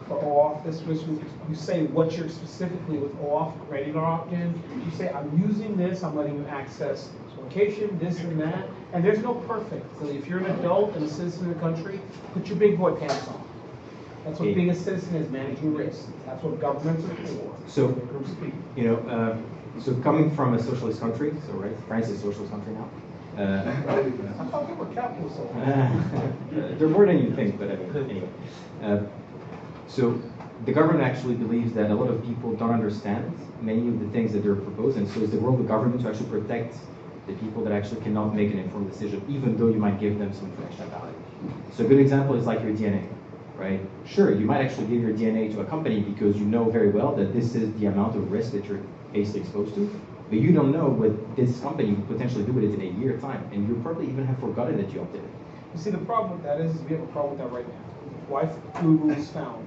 D: for OAuth, you say what you're specifically with OAuth regular opt-in. You say, I'm using this, I'm letting you access location, this and that, and there's no perfect. So if you're an adult and a citizen of the country, put your big boy pants on. That's what being a citizen is, managing risk. That's what governments are for.
B: So,
D: Groups of people.
B: so coming from a socialist country, so right, France is a socialist country now.
D: I thought they were capitalist.
B: They're more than you think, but I mean, anyway. So the government actually believes that a lot of people don't understand many of the things that they're proposing. So it's the role of the government to actually protect the people that actually cannot make an informed decision, even though you might give them some information about it. So a good example is like your DNA, right? Sure, you might actually give your DNA to a company because you know very well that this is the amount of risk that you're basically exposed to, but you don't know what this company would potentially do with it in a year's time, and you probably even have forgotten that you opted in.
D: You see, the problem with that is we have a problem with that right now. Wife Google is found.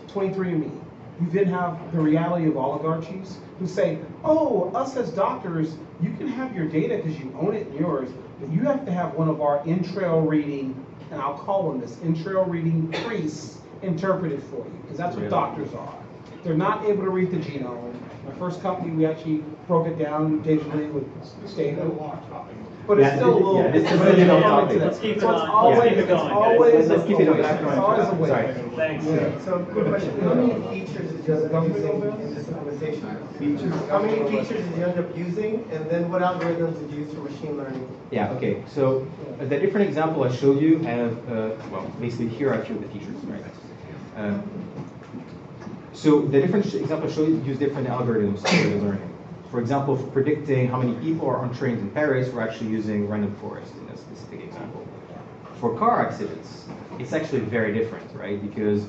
D: 23andMe. You then have the reality of oligarchies who say, oh, us as doctors, you can have your data because you own it and yours, but you have to have one of our entrail reading, and I'll call them this, entrail reading priests interpret it for you, because that's what doctors are. They're not able to read the genome. My first company, we actually broke it down digitally with data. But
B: Yeah,
D: it's still a little.
B: yeah, this is a little topic.
C: Let's keep it
D: So it's
C: on.
D: always,
C: Let's keep it
D: it's
C: going,
D: always,
C: guys.
B: Let's keep it on.
D: it's always a way.
B: Sorry.
C: Thanks.
L: So, quick question, how many features did you end up using in this implementation? How many features did you end up using, and then what algorithms did you use for machine learning?
B: Yeah, okay, so the different example I showed you have, well, basically here are a few of the features, right? So the different example I showed you use different algorithms for the learning. For example, for predicting how many people are on trains in Paris, we're actually using random forest in a specific example. For car accidents, it's actually very different, right? Because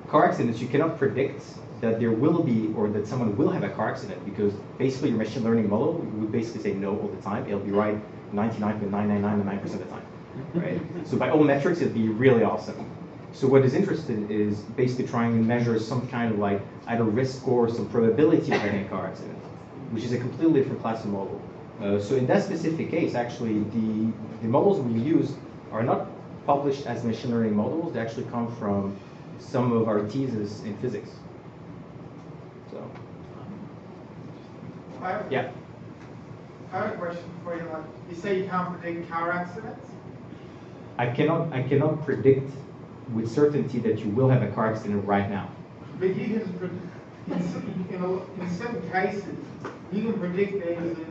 B: car accidents, you cannot predict that there will be, or that someone will have a car accident, because basically your machine learning model would basically say no all the time. It'll be right 99.9999% of the time, right? So by all metrics, it'd be really awesome. So what is interesting is basically trying to measure some kind of like either risk score or some probability of having a car accident, which is a completely different class of model. So in that specific case, actually, the models we use are not published as machine learning models. They actually come from some of our theses in physics. So, yeah.
H: I have a question for you. Like, you say you can't predict car accidents?
B: I cannot predict with certainty that you will have a car accident right now.
H: But you can, in certain cases, you can predict there's a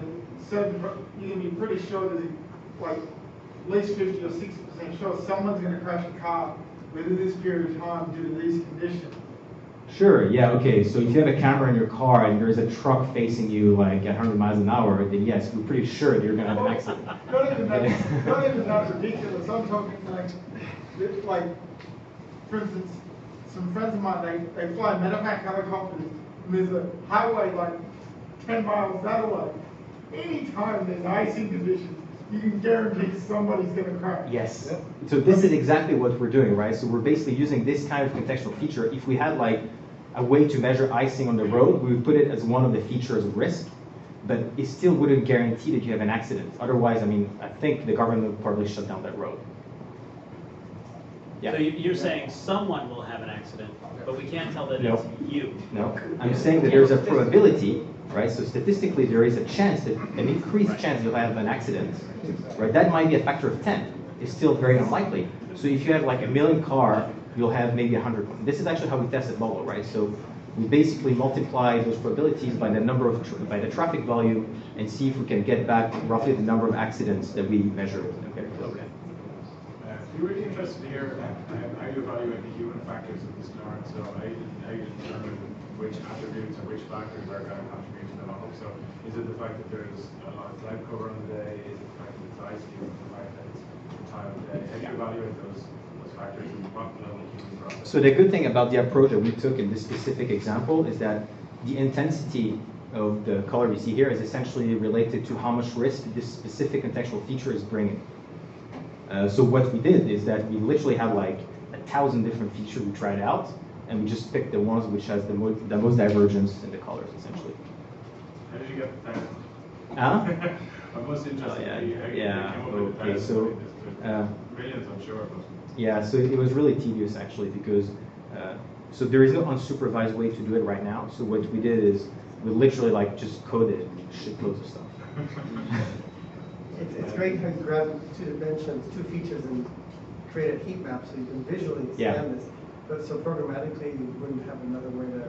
H: certain, you can be pretty sure there's like at least 50 or 60% sure someone's going to crash a car within this period of time due to these conditions.
B: Sure, yeah, okay. So if you have a camera in your car and there's a truck facing you like at 100 miles an hour, then yes, we're pretty sure that you're going to have an accident.
H: Not even that ridiculous. I'm talking like, for instance, some friends of mine, they fly medevac helicopters, and there's a highway like 10 miles that way. Anytime there's icing conditions, you can guarantee somebody's going to crash.
B: Yes. So this is exactly what we're doing, right? So we're basically using this kind of contextual feature. If we had like a way to measure icing on the road, we would put it as one of the features of risk, but it still wouldn't guarantee that you have an accident. Otherwise, I mean, I think the government would probably shut down that road. Yeah.
C: So you're saying someone will have an accident, but we can't tell that
B: No.
C: it's you.
B: No, I'm saying that there's a probability, right? So statistically, there is a chance, that an increased chance you'll have an accident, right? That might be a factor of 10. It's still very unlikely. So if you have like 1 million car, you'll have maybe 100. This is actually how we test the model, right? So we basically multiply those probabilities by the number of by the traffic volume and see if we can get back roughly the number of accidents that we measured in a kilogram.
M: I'd be really interested to hear how you evaluate the human factors of this learn. So how you determine which attributes or which factors are going to contribute to the model. So is it the fact that there's a lot of cloud cover on the day? Is it the fact that it's icy? Is it the fact that it's the time of day? How do you evaluate those factors and what level of human process?
B: So the good thing about the approach that we took in this specific example is that the intensity of the color we see here is essentially related to how much risk this specific contextual feature is bringing. So what we did is that we literally had like 1,000 different features we tried out, and we just picked the ones which has the most divergence in the colors, essentially.
M: How did you get the 1,000?
B: Huh?
M: I'm most interested in how you came up with
B: okay,
M: 1,000.
B: so
M: Millions, I'm sure. But.
B: yeah, so it was really tedious actually because so there is no unsupervised way to do it right now. So what we did is we literally like just coded shitloads of stuff.
L: It's great how you grab 2 dimensions, 2 features, and create a heat map so you can visually scan this. But so programmatically, you wouldn't have another way to.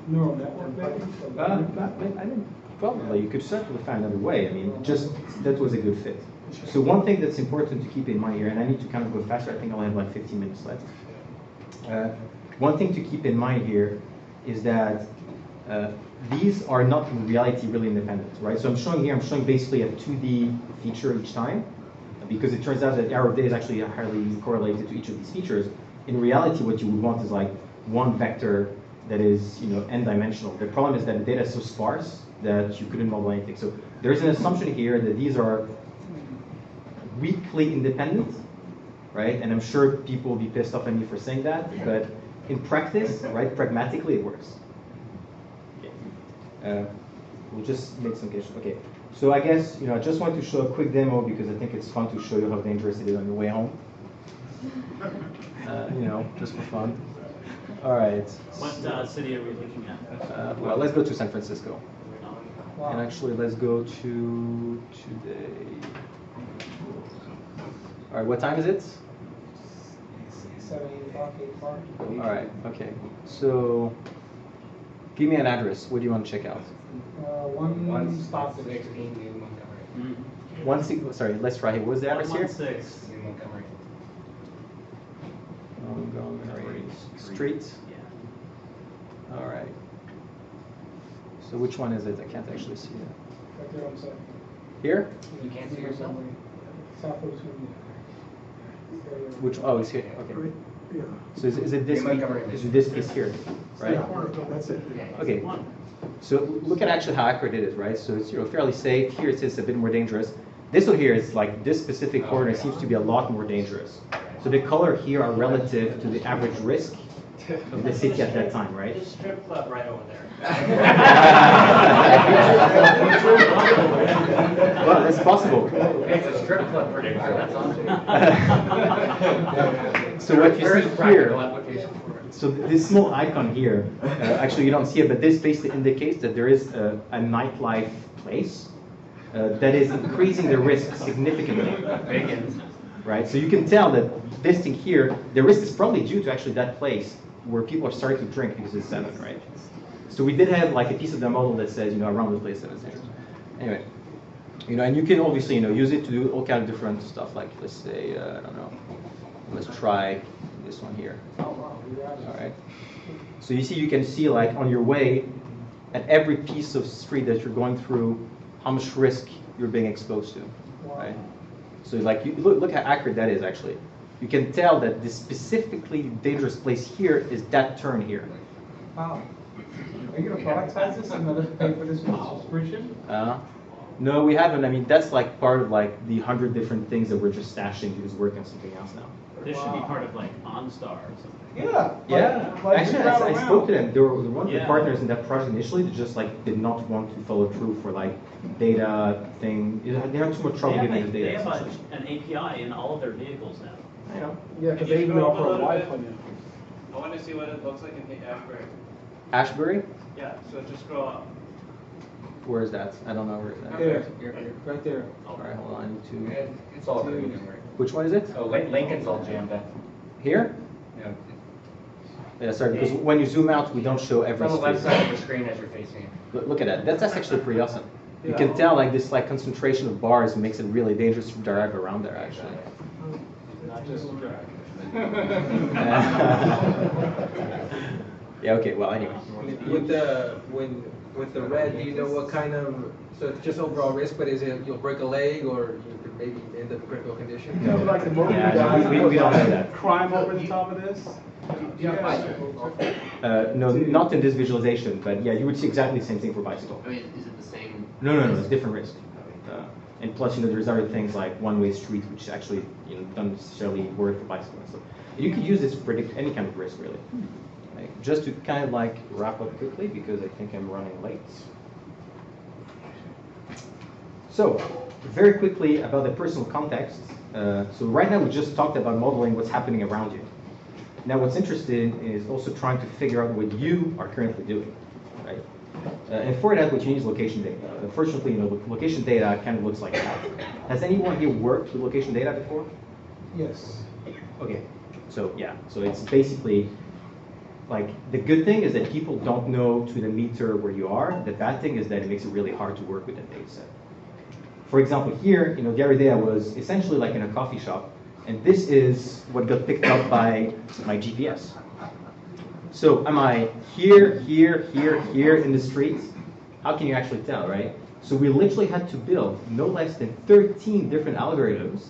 D: Neural network, maybe?
B: I think probably you could certainly find another way. I mean, just that was a good fit. So one thing that's important to keep in mind here, and I need to kind of go faster. I think I'll have like 15 minutes left. One thing to keep in mind here is that these are not in reality really independent, right? So I'm showing basically a 2D feature each time, because it turns out that error of day is actually highly correlated to each of these features. In reality, what you would want is like one vector that is, n-dimensional. The problem is that the data is so sparse that you couldn't model anything. So there's an assumption here that these are weakly independent, right? And I'm sure people will be pissed off at me for saying that, but in practice, right, pragmatically, it works. We'll just make some cases. Okay, so I guess, I just want to show a quick demo because I think it's fun to show you how dangerous it is on your way home. Just for fun. All right.
C: What city are we looking at?
B: Well, let's go to San Francisco.
D: Wow.
B: And actually, let's go to today. All right, what time is it?
D: 7, 8 o'clock, 8 o'clock.
B: All right, okay. So, give me an address. What do you want to check out?
D: One stop.
L: 16 New Montgomery.
B: Sorry, let's try it. What's the address here?
C: 116.
L: New Montgomery.
B: Montgomery Street.
C: Yeah.
B: All right. So which one is it? I can't actually see it.
D: Right there on the side.
B: Here?
L: You can't see yourself?
D: Southwest.
B: Which? Oh, it's here. Okay. So is it this?
L: New Montgomery.
B: Is it this piece here? Right.
K: That's it.
B: Okay. So look at actually how accurate it is, right? So it's fairly safe. Here it is a bit more dangerous. This one here is like this specific corner seems to be a lot more dangerous. So the color here are relative to the average risk of the city at that time, right?
C: There's a strip club right over there.
B: Well, that's possible.
L: It's a strip club predictor, that's awesome.
B: So what you
L: Very
B: see
L: practical
B: here,
L: application for it.
B: so this small icon here, actually you don't see it, but this basically indicates that there is a nightlife place that is increasing the risk significantly. Right? So you can tell that this thing here, the risk is probably due to actually that place where people are starting to drink because it's 7, right? So we did have like a piece of the model that says, around this place 7 is dangerous. Anyway, and you can obviously, use it to do all kind of different stuff. Like let's say, I don't know, let's try this one here. All right. So you can see like on your way, at every piece of street that you're going through, how much risk you're being exposed to, right? So like, look how accurate that is actually. You can tell that the specifically dangerous place here is that turn here.
D: Wow. Are you going to productize this and let us pay for this subscription?
B: No, we haven't. I mean, that's like part of like the 100 different things that we're just stashing because we're working on something else now.
C: This should be part of like OnStar or something.
D: Yeah.
B: Yeah. Actually, I spoke to them. They were one of the
C: Yeah.
B: partners in that project initially that just like did not want to follow through for like data thing. They had too much trouble giving the
C: They
B: data.
C: have an API in all of their vehicles now.
B: I know.
K: Yeah, because they even offer a Wi-Fi now.
N: I want to see what it looks like in the Ashbury.
B: Ashbury?
N: Yeah, so just scroll up.
B: Where is that? I don't know where is that.
D: There. Right there.
B: All right, hold on. I need to.
L: It's all green.
B: Which one is it?
L: Oh, Lincoln's all jammed up.
B: Here?
L: Yeah.
B: Yeah, sorry, because when you zoom out, we don't show every
L: It's on the left
B: street.
L: side of the screen as you're facing it.
B: Look at that. That's actually pretty awesome. You can tell like this like concentration of bars makes it really dangerous to drive around there actually.
N: Not just drag.
B: Yeah, okay, well anyway.
O: With the red, do you know what kind of, so it's just overall risk, but is it you'll break a leg or you could maybe end up in critical condition?
B: No.
K: Like the movie
B: Yeah,
K: guys,
B: we don't know that.
K: crime over the top of this?
B: No, not in this visualization, but yeah, you would see exactly the same thing for bicycle.
P: I mean, is it the same?
B: No, it's different risk. And plus, there's other things like one-way street, which actually don't necessarily work for bicycle and stuff. You could use this to predict any kind of risk, really. Right? Just to kind of like wrap up quickly, because I think I'm running late. So, very quickly about the personal context. So right now we just talked about modeling what's happening around you. Now what's interesting is also trying to figure out what you are currently doing, right? And for that, what you need is location data. Unfortunately, location data kind of looks like that. Has anyone here worked with location data before?
D: Yes.
B: Okay, so yeah, so it's basically like the good thing is that people don't know to the meter where you are. The bad thing is that it makes it really hard to work with that data set. For example, here, the other day I was essentially like in a coffee shop, and this is what got picked up by my GPS. So am I here, here, here, here in the streets? How can you actually tell, right? So we literally had to build no less than 13 different algorithms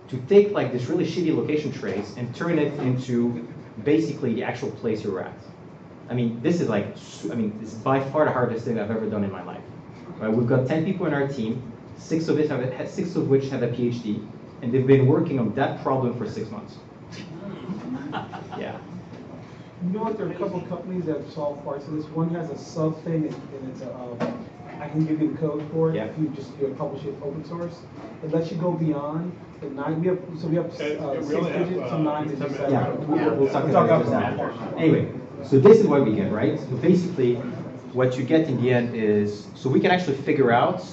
B: to take like this really shitty location trace and turn it into basically the actual place you're at. I mean, this is this is by far the hardest thing I've ever done in my life. Right? We've got 10 people in our team, six of which have a PhD, and they've been working on that problem for 6 months. Yeah.
D: You know what? There are a couple of companies that have solved parts of this. One has a sub thing, and it's I can give you the code for it.
B: Yeah.
D: If you just publish it open source, it lets you go beyond the 9. We have 6 digits to 9 digits.
B: Yeah, we'll talk about this now. Anyway, so this is what we get, right? So basically, what you get in the end is, so we can actually figure out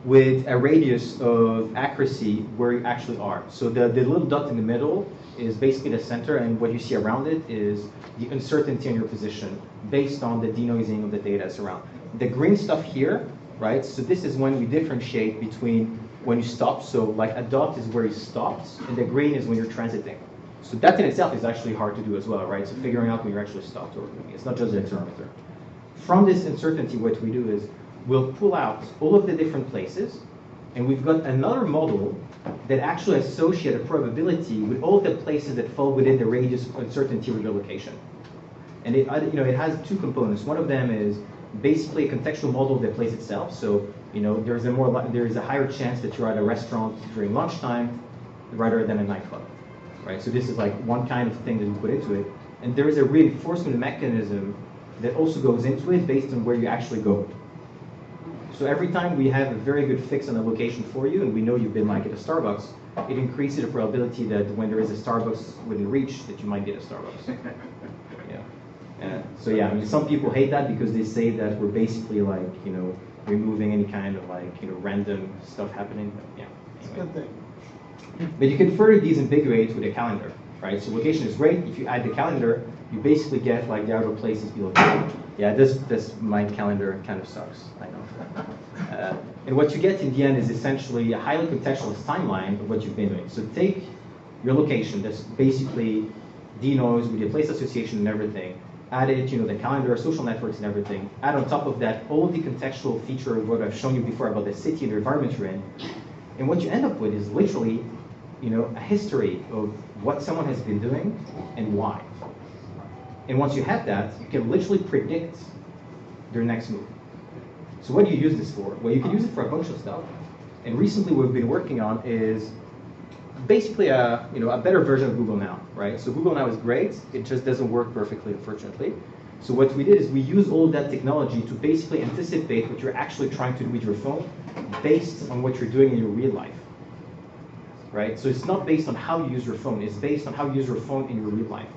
B: with a radius of accuracy where you actually are. So the little dot in the middle is basically the center, and what you see around it is the uncertainty in your position based on the denoising of the data that's around. The green stuff here, right? So this is when we differentiate between when you stop. So like a dot is where you stopped, and the green is when you're transiting. So that in itself is actually hard to do as well, right? So figuring out when you're actually stopped or moving. It's not just the accelerometer. From this uncertainty, what we do is we'll pull out all of the different places, and we've got another model that actually associates a probability with all the places that fall within the radius of uncertainty of your location. And it has 2 components. One of them is basically a contextual model of the place itself. So there is a higher chance that you're at a restaurant during lunchtime rather than a nightclub, right? So this is like one kind of thing that we put into it. And there is a reinforcement mechanism that also goes into it based on where you actually go. So every time we have a very good fix on a location for you, and we know you've been like at a Starbucks, it increases the probability that when there is a Starbucks within reach, that you might get a Starbucks. Yeah. So yeah, I mean, some people hate that because they say that we're basically like, removing any kind of like, random stuff happening. But yeah.
D: It's a good thing.
B: But you can further disambiguate with a calendar, right? So location is great. If you add the calendar, you basically get like the outer places below. Yeah, this my calendar kind of sucks. I know. And what you get in the end is essentially a highly contextualized timeline of what you've been doing. So take your location. That's basically denoise with your place association and everything. Add it, the calendar, social networks, and everything. Add on top of that all the contextual feature of what I've shown you before about the city and the environment you're in. And what you end up with is literally, a history of what someone has been doing and why. And once you have that, you can literally predict their next move. So what do you use this for? Well, you can use it for a bunch of stuff. And recently what we've been working on is basically a better version of Google Now, right? So Google Now is great. It just doesn't work perfectly, unfortunately. So what we did is we use all that technology to basically anticipate what you're actually trying to do with your phone based on what you're doing in your real life, right? So it's not based on how you use your phone. It's based on how you use your phone in your real life.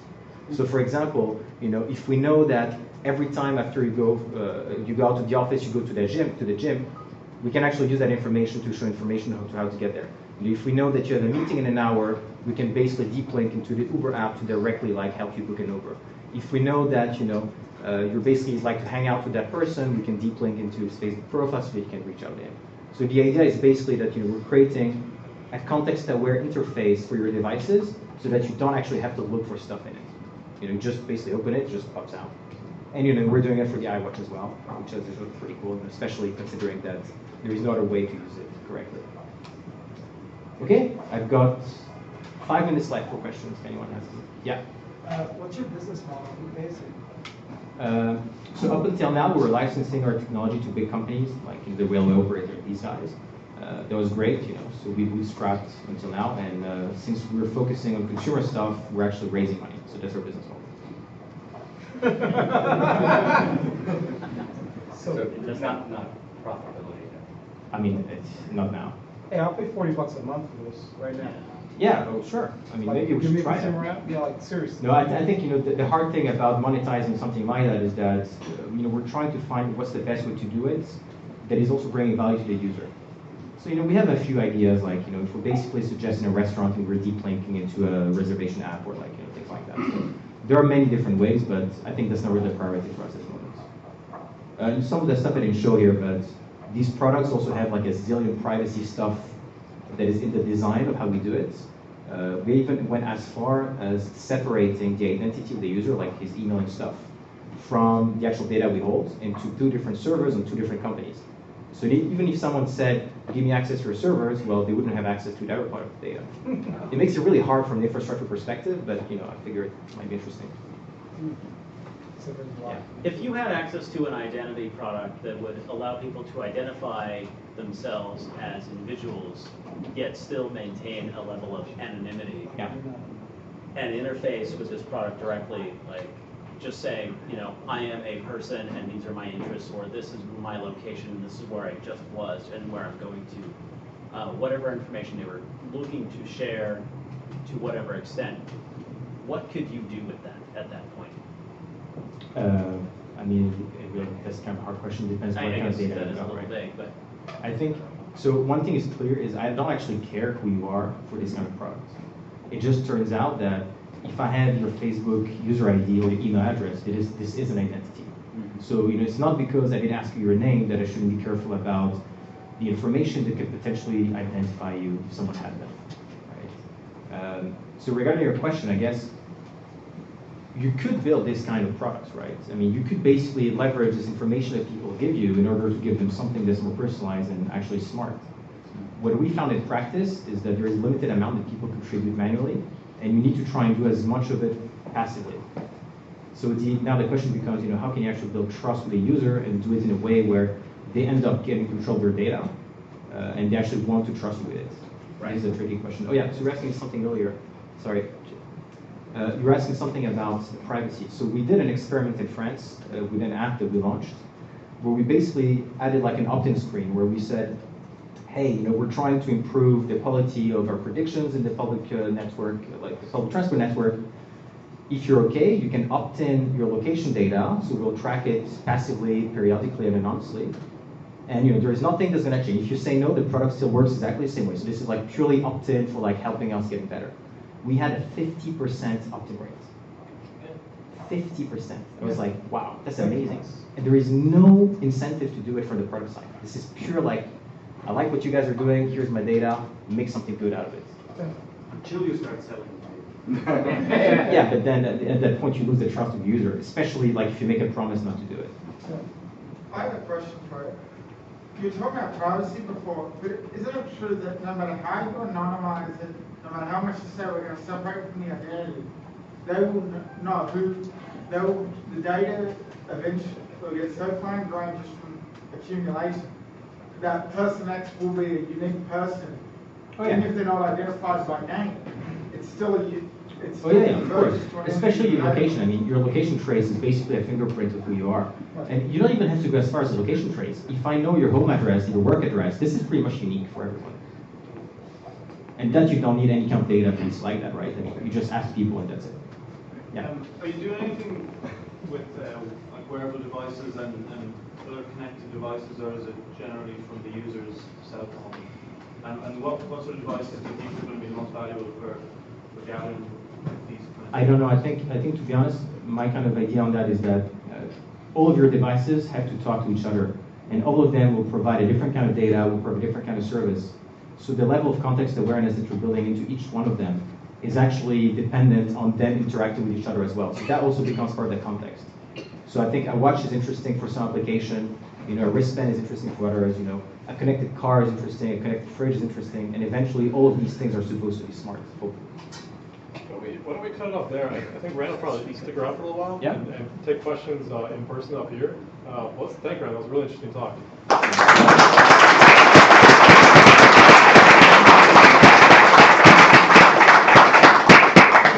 B: So for example, if we know that every time after you go out to the office, you go to the gym, we can actually use that information to show information on how to get there. If we know that you have a meeting in an hour, we can basically deep link into the Uber app to directly help you book an Uber. If we know that you're basically like to hang out with that person, we can deep link into his Facebook profile so that you can reach out to him. So the idea is basically that we're creating a context-aware interface for your devices so that you don't actually have to look for stuff in it. You just basically open it, it just pops out. And we're doing it for the iWatch as well, which is pretty cool, especially considering that there is no other way to use it correctly. Okay, I've got 5 minutes left for questions. If anyone has them. Yeah.
F: What's your business model? Who pays you?
B: So up until now, we were licensing our technology to big companies like the railway operator, these guys. That was great, so we bootstrapped until now, and since we're focusing on consumer stuff, we're actually raising money. So that's our business model.
F: So
P: it's not profitability.
B: I mean, it's not now.
D: Hey, I'll pay $40 a month for this right now.
B: Yeah, oh, sure. I mean, maybe we should try that.
D: Yeah, like seriously.
B: No, I think the hard thing about monetizing something like that is that we're trying to find what's the best way to do it that is also bringing value to the user. So we have a few ideas, like if we're basically suggesting a restaurant and we're deep linking into a reservation app or things like that. So there are many different ways, but I think that's not really the priority for us at the moment. Some of the stuff I didn't show here, but these products also have like a zillion privacy stuff that is in the design of how we do it. We even went as far as separating the identity of the user, like his email and stuff, from the actual data we hold into 2 different servers on 2 different companies. So even if someone said, give me access to your servers, well, they wouldn't have access to the other part of the data. It makes it really hard from an infrastructure perspective, but I figure it might be interesting.
C: Yeah. If you had access to an identity product that would allow people to identify themselves as individuals, yet still maintain a level of anonymity, and interface with this product directly, just saying, you know, I am a person and these are my interests, or this is my location and this is where I just was and where I'm going to. Whatever information they were looking to share to whatever extent, what could you do with that at that point?
B: I mean, that's kind of a hard question. Depends what kind of data
C: that
B: you
C: is a
B: got,
C: little
B: right?
C: vague, but
B: I think, so one thing is clear is I don't actually care who you are for this kind of product. It just turns out that if I have your Facebook user ID or your email address, this is an identity. So it's not because I didn't ask you your name that I shouldn't be careful about the information that could potentially identify you if someone had them. Right? So regarding your question, I guess you could build this kind of products, right? I mean, you could basically leverage this information that people give you in order to give them something that's more personalized and actually smart. What we found in practice is that there is a limited amount that people contribute manually, and you need to try and do as much of it passively. So now the question becomes, how can you actually build trust with a user and do it in a way where they end up getting control of their data, and they actually want to trust you with it? Right. This is a tricky question. Oh yeah, so you were asking something earlier. Sorry. You were asking something about privacy. So we did an experiment in France with an app that we launched, where we basically added like an opt-in screen where we said, hey, we're trying to improve the quality of our predictions in the public network, like the public transport network. If you're okay, you can opt in your location data, so we'll track it passively, periodically, and anonymously. And there is nothing that's going to change. If you say no, the product still works exactly the same way. So this is like purely opt-in for like helping us getting better. We had a 50% opt-in rate. 50%. I was like, wow, that's amazing. And there is no incentive to do it for the product side. This is pure like, I like what you guys are doing, here's my data, make something good out of it.
M: Until you start selling.
B: Yeah, but then at that point you lose the trust of the user, especially like if you make a promise not to do it.
H: I have a question for you. You were talking about privacy before, but isn't it true that no matter how you anonymize it, no matter how much you say we're going to separate from the identity, they will know the data eventually will get so fine-grained just from accumulation that person X will be a unique person.
B: Oh, yeah.
H: Even if they're not identified by name, it's still a
B: of course. Especially your location. I mean, your location trace is basically a fingerprint of who you are. And you don't even have to go as far as the location trace. If I know your home address, your work address, this is pretty much unique for everyone. And that you don't need any kind of database like that, right? I mean, you just ask people and that's it. Yeah.
N: Are you doing anything with like wearable devices and other connected devices, or is it generally from the user's cell phone? And what sort of devices do you think are going to be the most valuable for gathering these kind of
B: I don't know. I think to be honest, my kind of idea on that is that all of your devices have to talk to each other, and all of them will provide a different kind of data, will provide a different kind of service. So the level of context awareness that you're building into each one of them is actually dependent on them interacting with each other as well. So that also becomes part of the context. So I think a watch is interesting for some application. A wristband is interesting for others. A connected car is interesting. A connected fridge is interesting. And eventually, all of these things are supposed to be smart, hopefully.
A: Why don't we cut it off there? I think Rand will probably stick around for a little while and take questions in person up here. Let's thank Rand. That was a really interesting talk.